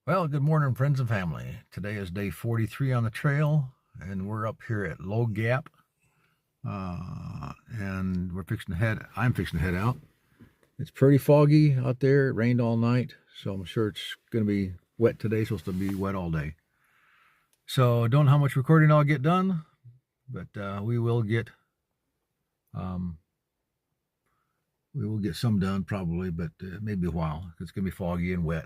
Well, good morning, friends and family. Today is day 43 on the trail, and we're up here at Low Gap. And I'm fixing to head out. It's pretty foggy out there. It rained all night, so I'm sure it's going to be wet today. It's supposed to be wet all day. So don't know how much recording I'll get done, but we will get some done probably, but maybe a while. It's going to be foggy and wet.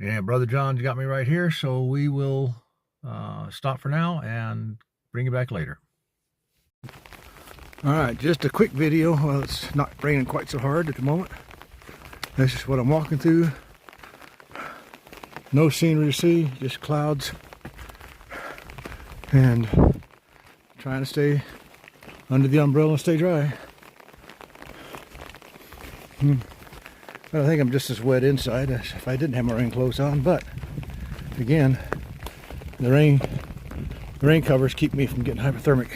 And Brother John's got me right here, so we will stop for now and bring you back later. All right, just a quick video. Well, it's not raining quite so hard at the moment. This is what I'm walking through. No scenery to see, just clouds. And trying to stay under the umbrella and stay dry. But I think I'm just as wet inside as if I didn't have my rain clothes on. But again, the rain covers keep me from getting hypothermic,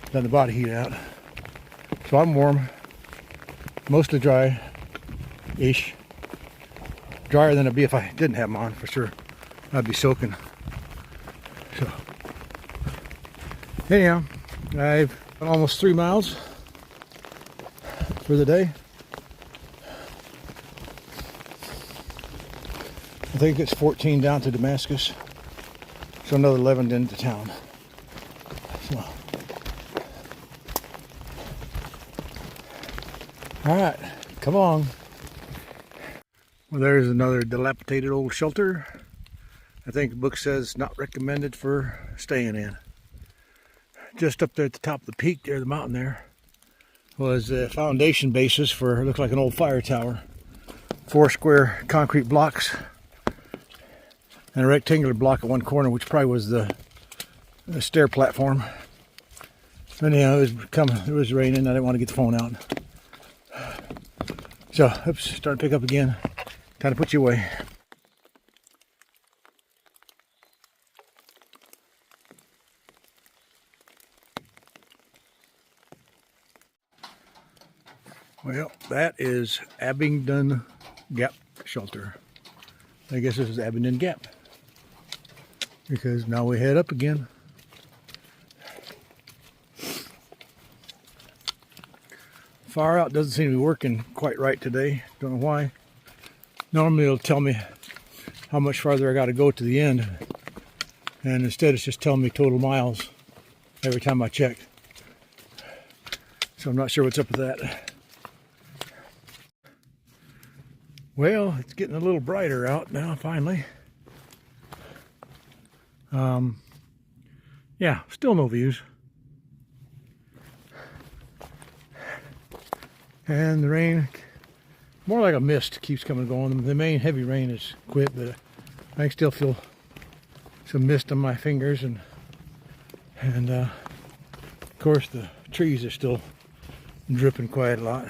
letting the body heat out. So I'm warm, mostly dry-ish. Drier than it'd be if I didn't have them on, for sure. I'd be soaking. So anyhow, I've done almost 3 miles for the day. I think it's 14 down to Damascus, so another 11 into town. So, all right, come on. Well, there's another dilapidated old shelter. I think the book says not recommended for staying in. Just up there at the top of the peak there, the mountain there, was a foundation basis for, it looked like an old fire tower. 4 square concrete blocks and a rectangular block at one corner, which probably was the stair platform. Anyhow, it was raining. I didn't want to get the phone out. So, oops, starting to pick up again. Time to put you away. Well, that is Abingdon Gap Shelter. I guess this is Abingdon Gap, because now we head up again. Far out doesn't seem to be working quite right today. Don't know why. Normally it'll tell me how much farther I got to go to the end, and instead it's just telling me total miles every time I check. So I'm not sure what's up with that. Well, it's getting a little brighter out now, finally. Yeah, still no views. And the rain, more like a mist, keeps coming and going. The main heavy rain has quit, but I can still feel some mist on my fingers, and of course the trees are still dripping quite a lot.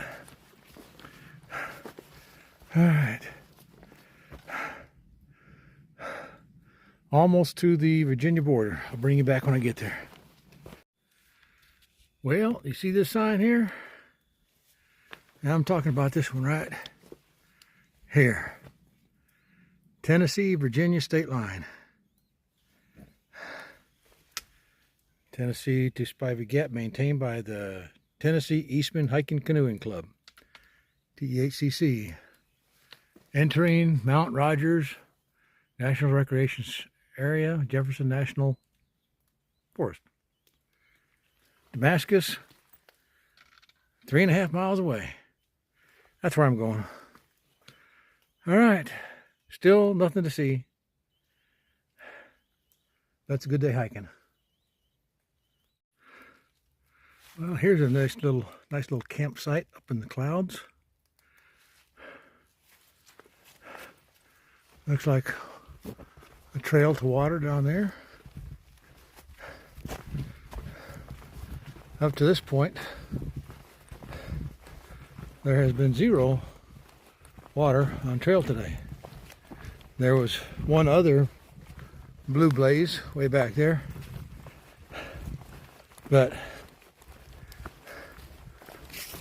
All right. Almost to the Virginia border. I'll bring you back when I get there. Well, you see this sign here? Now I'm talking about this one right here. Tennessee-Virginia state line. Tennessee to Spivey Gap, maintained by the Tennessee Eastman Hiking Canoeing Club, TEHCC. Entering Mount Rogers National Recreation Area, Jefferson National Forest. Damascus, 3.5 miles away. That's where I'm going. All right, still nothing to see. That's a good day hiking. Well, here's a nice little campsite up in the clouds. Looks like a trail to water down there. Up to this point, there has been 0 water on trail today. There was one other blue blaze way back there, but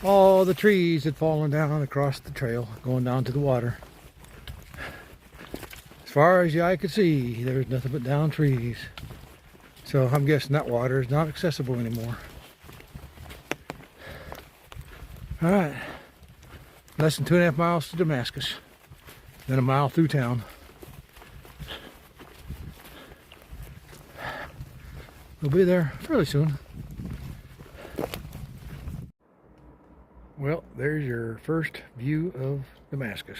all the trees had fallen down across the trail going down to the water. As far as the eye could see, there's nothing but down trees. So I'm guessing that water is not accessible anymore. All right, less than 2.5 miles to Damascus, then a mile through town. We'll be there fairly soon. Well, there's your first view of Damascus.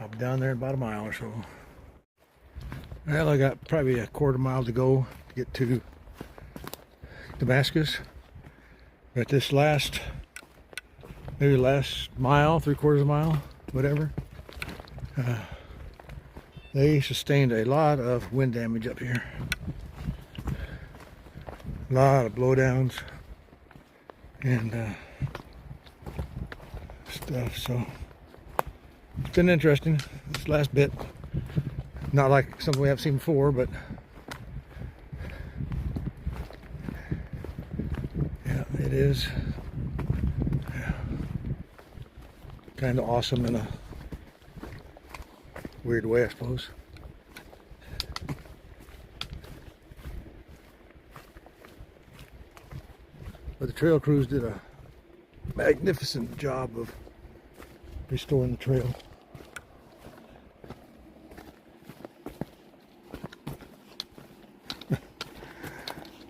I'll be down there in about a mile or so. Well, I got probably a quarter mile to go to get to Damascus. But this maybe last mile, 3/4 mile, whatever, they sustained a lot of wind damage up here. A lot of blowdowns and stuff, so it's been interesting this last bit. Not like something we haven't seen before, but yeah, it is kind of awesome in a weird way, I suppose. But the trail crews did a magnificent job of restoring the trail.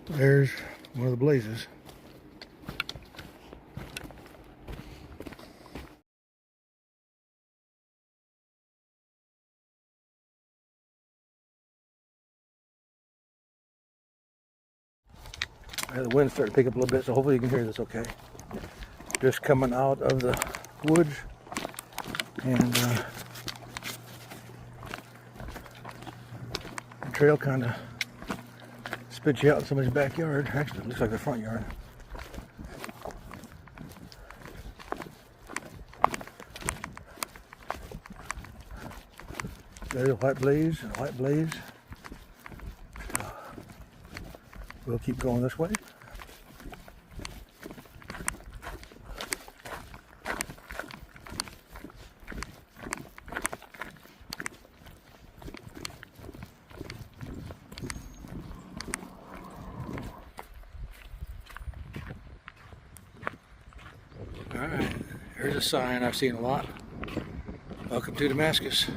There's one of the blazes. The wind started to pick up a little bit, so hopefully you can hear this okay. Just coming out of the woods, and the trail kind of spits you out in somebody's backyard. Actually, it looks like the front yard. There's a white blaze and a white blaze. We'll keep going this way. All right, here's a sign I've seen a lot. Welcome to Damascus.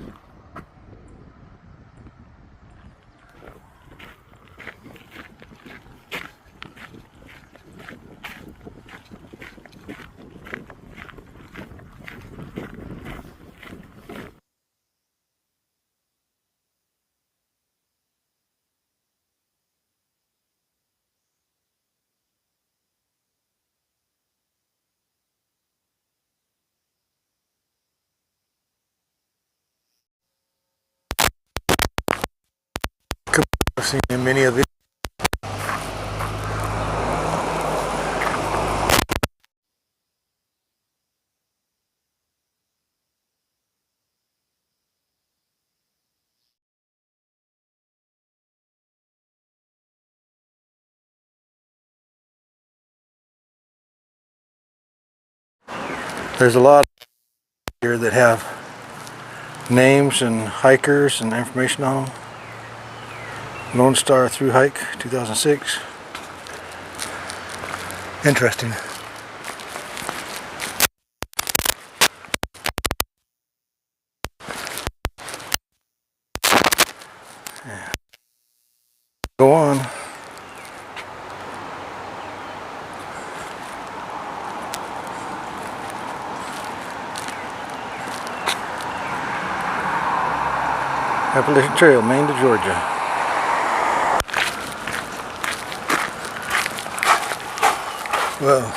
I've seen many of these. There's a lot here that have names and hikers and information on them. Lone Star Through Hike 2006. Interesting. Yeah. Go on. Appalachian Trail, Maine to Georgia. Well,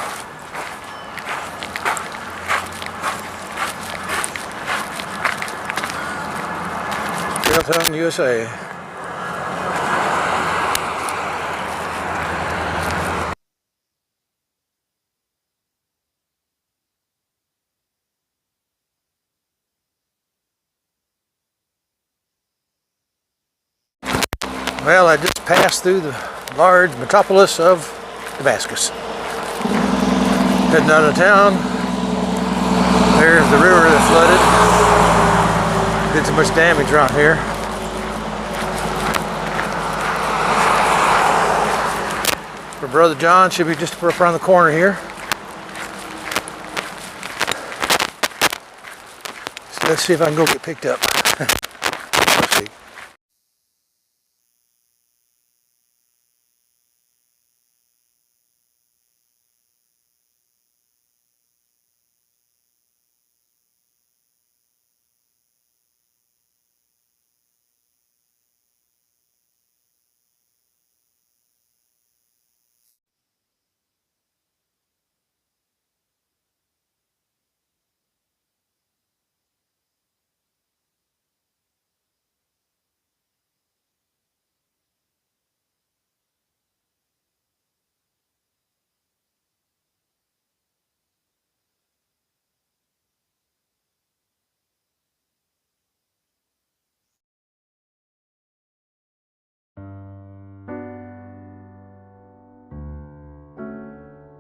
Trailtown, USA. Well, I just passed through the large metropolis of Damascus. Heading out of town. There's the river that flooded. Did too much damage around here. For Brother John, should be just around the corner here. So let's see if I can go get picked up.